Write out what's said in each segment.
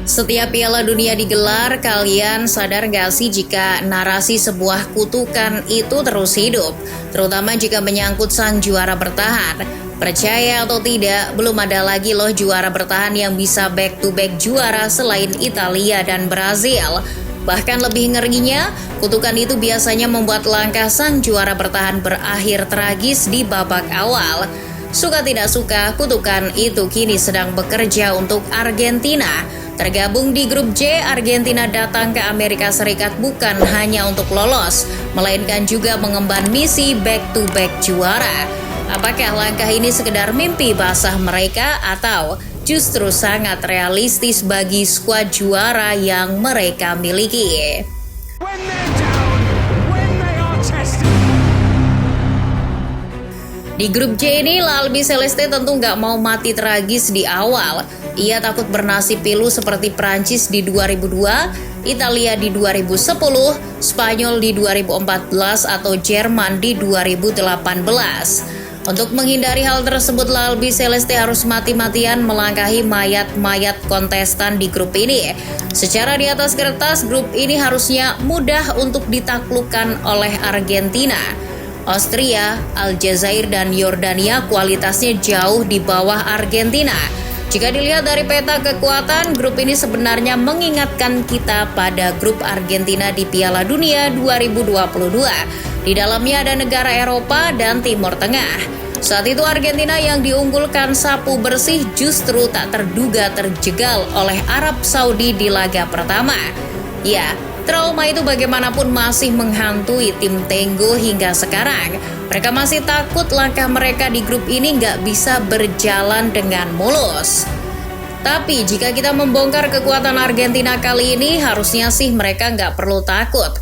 Setiap Piala Dunia digelar, kalian sadar nggak sih jika narasi sebuah kutukan itu terus hidup, terutama jika menyangkut sang juara bertahan. Percaya atau tidak, belum ada lagi loh juara bertahan yang bisa back-to-back juara selain Italia dan Brazil. Bahkan lebih ngerinya, kutukan itu biasanya membuat langkah sang juara bertahan berakhir tragis di babak awal. Suka tidak suka, kutukan itu kini sedang bekerja untuk Argentina. Tergabung di grup J, Argentina datang ke Amerika Serikat bukan hanya untuk lolos, melainkan juga mengemban misi back-to-back juara. Apakah langkah ini sekedar mimpi basah mereka atau justru sangat realistis bagi skuad juara yang mereka miliki? Di grup J ini, La Albi Celeste tentu nggak mau mati tragis di awal. Ia takut bernasib pilu seperti Prancis di 2002, Italia di 2010, Spanyol di 2014, atau Jerman di 2018. Untuk menghindari hal tersebut, La Albi Celeste harus mati-matian melangkahi mayat-mayat kontestan di grup ini. Secara di atas kertas, grup ini harusnya mudah untuk ditaklukkan oleh Argentina. Austria, Aljazair, dan Yordania kualitasnya jauh di bawah Argentina. Jika dilihat dari peta kekuatan, grup ini sebenarnya mengingatkan kita pada grup Argentina di Piala Dunia 2022. Di dalamnya ada negara Eropa dan Timur Tengah. Saat itu Argentina yang diunggulkan sapu bersih justru tak terduga terjegal oleh Arab Saudi di laga pertama. Ya, trauma itu bagaimanapun masih menghantui tim Tenggo hingga sekarang. Mereka masih takut langkah mereka di grup ini nggak bisa berjalan dengan mulus. Tapi jika kita membongkar kekuatan Argentina kali ini, harusnya sih mereka nggak perlu takut.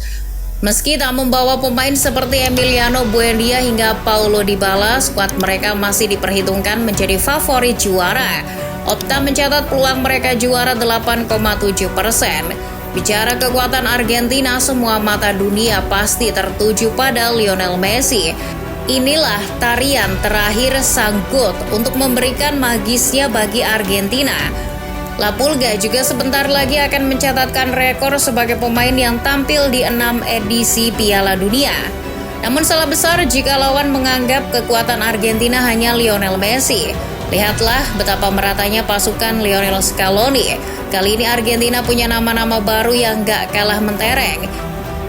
Meski tak membawa pemain seperti Emiliano Buendia hingga Paulo Dybala, skuad mereka masih diperhitungkan menjadi favorit juara. Opta mencatat peluang mereka juara 8,7%. Bicara kekuatan Argentina, semua mata dunia pasti tertuju pada Lionel Messi. Inilah tarian terakhir sang GOAT untuk memberikan magisnya bagi Argentina. La Pulga juga sebentar lagi akan mencatatkan rekor sebagai pemain yang tampil di 6 edisi Piala Dunia. Namun salah besar jika lawan menganggap kekuatan Argentina hanya Lionel Messi. Lihatlah betapa meratanya pasukan Lionel Scaloni. Kali ini Argentina punya nama-nama baru yang gak kalah mentereng.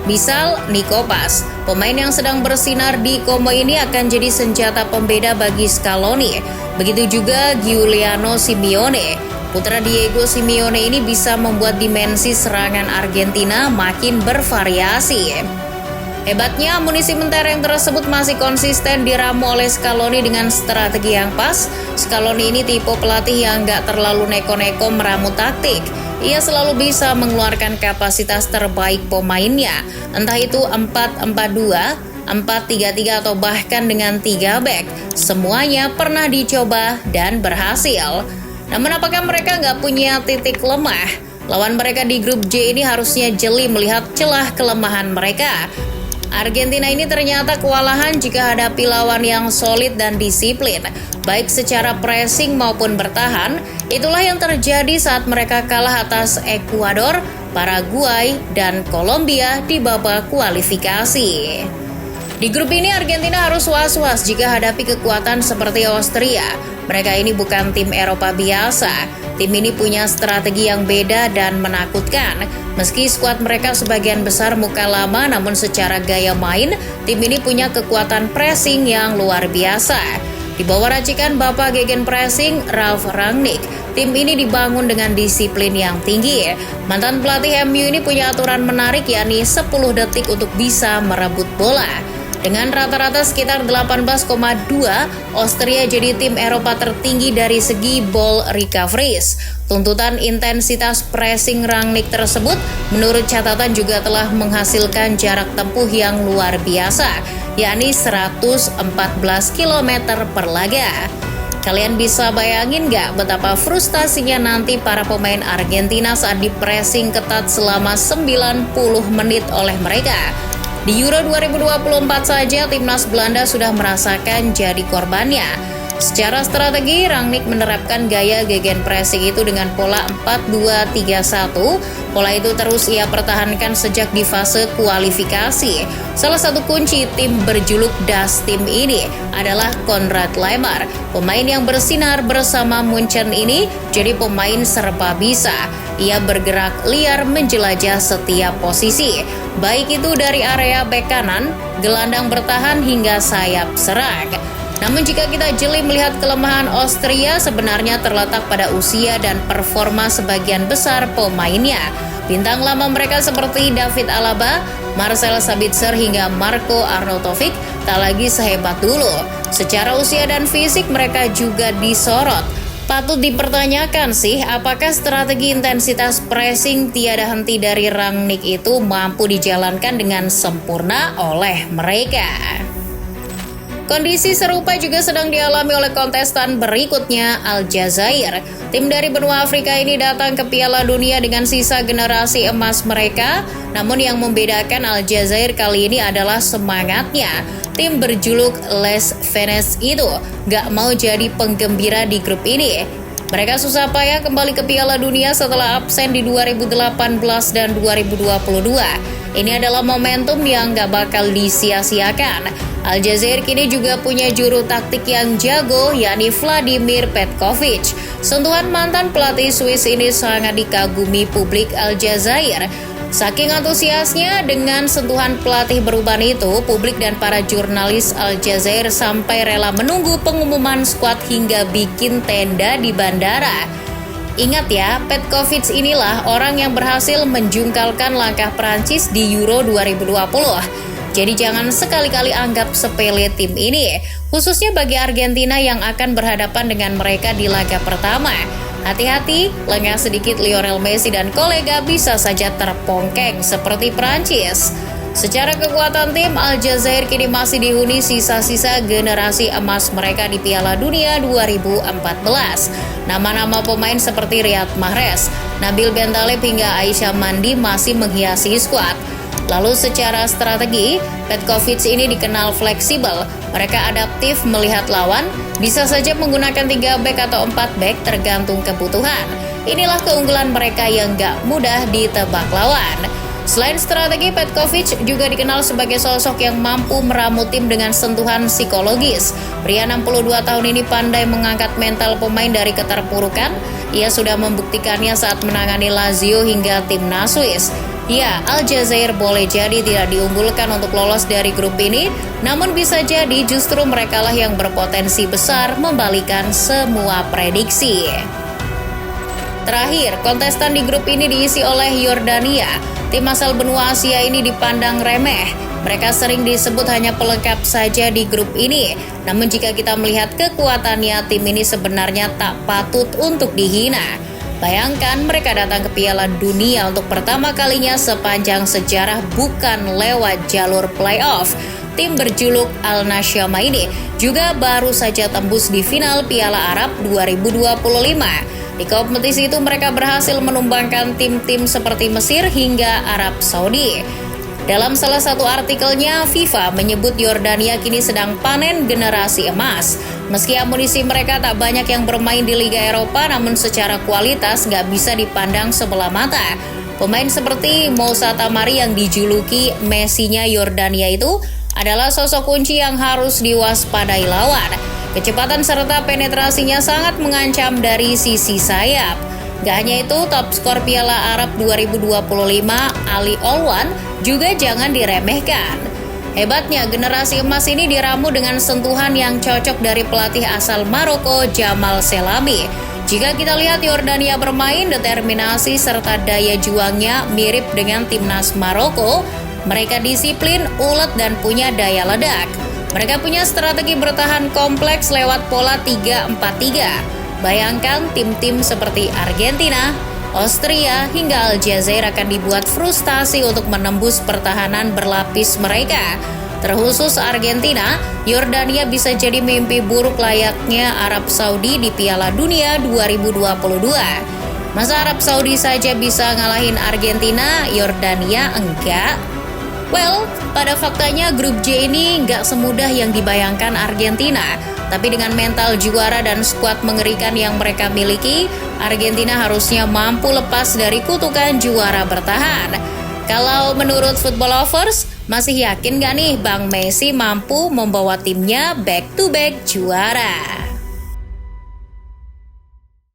Misal Nico Paz, pemain yang sedang bersinar di Como ini akan jadi senjata pembeda bagi Scaloni. Begitu juga Giuliano Simeone. Putra Diego Simeone ini bisa membuat dimensi serangan Argentina makin bervariasi. Hebatnya, amunisi mentereng tersebut masih konsisten diramu oleh Scaloni dengan strategi yang pas. Scaloni ini tipe pelatih yang gak terlalu neko-neko meramu taktik. Ia selalu bisa mengeluarkan kapasitas terbaik pemainnya, entah itu 4-4-2, 4-3-3, atau bahkan dengan 3 back. Semuanya pernah dicoba dan berhasil. Namun apakah mereka nggak punya titik lemah? Lawan mereka di grup J ini harusnya jeli melihat celah kelemahan mereka. Argentina ini ternyata kewalahan jika hadapi lawan yang solid dan disiplin, baik secara pressing maupun bertahan. Itulah yang terjadi saat mereka kalah atas Ekuador, Paraguay, dan Kolombia di babak kualifikasi. Di grup ini Argentina harus was-was jika hadapi kekuatan seperti Austria. Mereka ini bukan tim Eropa biasa. Tim ini punya strategi yang beda dan menakutkan. Meski skuad mereka sebagian besar muka lama, namun secara gaya main, tim ini punya kekuatan pressing yang luar biasa. Di bawah racikan Bapak Gegen Pressing, Ralf Rangnick, tim ini dibangun dengan disiplin yang tinggi. Mantan pelatih MU ini punya aturan menarik, yakni 10 detik untuk bisa merebut bola. Dengan rata-rata sekitar 18,2, Austria jadi tim Eropa tertinggi dari segi ball recoveries. Tuntutan intensitas pressing Rangnick tersebut menurut catatan juga telah menghasilkan jarak tempuh yang luar biasa, yakni 114 km per laga. Kalian bisa bayangin nggak betapa frustasinya nanti para pemain Argentina saat di-pressing ketat selama 90 menit oleh mereka. Di Euro 2024 saja, timnas Belanda sudah merasakan jadi korbannya. Secara strategi, Rangnick menerapkan gaya gegenpressing itu dengan pola 4-2-3-1. Pola itu terus ia pertahankan sejak di fase kualifikasi. Salah satu kunci tim berjuluk Das Team ini adalah Konrad Laimer. Pemain yang bersinar bersama Munchen ini jadi pemain serba bisa. Ia bergerak liar menjelajah setiap posisi, baik itu dari area bek kanan, gelandang bertahan hingga sayap serang. Namun jika kita jeli melihat kelemahan Austria sebenarnya terletak pada usia dan performa sebagian besar pemainnya. Bintang lama mereka seperti David Alaba, Marcel Sabitzer hingga Marko Arnautovic tak lagi sehebat dulu. Secara usia dan fisik mereka juga disorot. Patut dipertanyakan sih, apakah strategi intensitas pressing tiada henti dari Rangnick itu mampu dijalankan dengan sempurna oleh mereka. Kondisi serupa juga sedang dialami oleh kontestan berikutnya, Aljazair. Tim dari benua Afrika ini datang ke Piala Dunia dengan sisa generasi emas mereka. Namun yang membedakan Aljazair kali ini adalah semangatnya. Tim berjuluk Les Venes itu gak mau jadi penggembira di grup ini. Mereka susah payah kembali ke Piala Dunia setelah absen di 2018 dan 2022. Ini adalah momentum yang gak bakal disia-siakan. Aljazair kini juga punya juru taktik yang jago, yakni Vladimir Petkovic. Sentuhan mantan pelatih Swiss ini sangat dikagumi publik Aljazair. Saking antusiasnya dengan sentuhan pelatih beruban itu, publik dan para jurnalis Aljazair sampai rela menunggu pengumuman skuad hingga bikin tenda di bandara. Ingat ya, Petkovic inilah orang yang berhasil menjungkalkan langkah Prancis di Euro 2020. Jadi jangan sekali-kali anggap sepele tim ini, khususnya bagi Argentina yang akan berhadapan dengan mereka di laga pertama. Hati-hati, lengah sedikit Lionel Messi dan kolega bisa saja terpongkeng seperti Prancis. Secara kekuatan tim, Aljazair kini masih dihuni sisa-sisa generasi emas mereka di Piala Dunia 2014. Nama-nama pemain seperti Riyad Mahrez, Nabil Bentaleb hingga Aisyah Mandi masih menghiasi skuad. Lalu secara strategi, Petkovic ini dikenal fleksibel. Mereka adaptif melihat lawan, bisa saja menggunakan 3 bek atau 4 bek tergantung kebutuhan. Inilah keunggulan mereka yang gak mudah ditebak lawan. Selain strategi, Petkovic juga dikenal sebagai sosok yang mampu meramu tim dengan sentuhan psikologis. Pria 62 tahun ini pandai mengangkat mental pemain dari keterpurukan. Ia sudah membuktikannya saat menangani Lazio hingga timnas Swiss. Ya, Aljazair boleh jadi tidak diunggulkan untuk lolos dari grup ini, namun bisa jadi justru merekalah yang berpotensi besar membalikan semua prediksi. Terakhir, kontestan di grup ini diisi oleh Yordania. Tim asal benua Asia ini dipandang remeh. Mereka sering disebut hanya pelengkap saja di grup ini. Namun jika kita melihat kekuatannya, tim ini sebenarnya tak patut untuk dihina. Bayangkan mereka datang ke Piala Dunia untuk pertama kalinya sepanjang sejarah bukan lewat jalur playoff. Tim berjuluk Al Nasyama ini juga baru saja tembus di final Piala Arab 2025. Di kompetisi itu mereka berhasil menumbangkan tim-tim seperti Mesir hingga Arab Saudi. Dalam salah satu artikelnya, FIFA menyebut Yordania kini sedang panen generasi emas. Meski amunisi mereka tak banyak yang bermain di Liga Eropa, namun secara kualitas nggak bisa dipandang sebelah mata. Pemain seperti Moussa Tamari yang dijuluki Messi-nya Yordania itu adalah sosok kunci yang harus diwaspadai lawan. Kecepatan serta penetrasinya sangat mengancam dari sisi sayap. Gak hanya itu, top skor Piala Arab 2025 Ali Olwan juga jangan diremehkan. Hebatnya, generasi emas ini diramu dengan sentuhan yang cocok dari pelatih asal Maroko, Jamal Selami. Jika kita lihat Yordania bermain, determinasi serta daya juangnya mirip dengan timnas Maroko. Mereka disiplin, ulet, dan punya daya ledak. Mereka punya strategi bertahan kompleks lewat pola 3-4-3. Bayangkan tim-tim seperti Argentina, Austria, hingga Aljazair akan dibuat frustasi untuk menembus pertahanan berlapis mereka. Terkhusus Argentina, Yordania bisa jadi mimpi buruk layaknya Arab Saudi di Piala Dunia 2022. Masa Arab Saudi saja bisa ngalahin Argentina, Yordania enggak? Well, pada faktanya grup J ini nggak semudah yang dibayangkan Argentina. Tapi dengan mental juara dan skuad mengerikan yang mereka miliki, Argentina harusnya mampu lepas dari kutukan juara bertahan. Kalau menurut Football Lovers, masih yakin gak nih Bang Messi mampu membawa timnya back to back juara?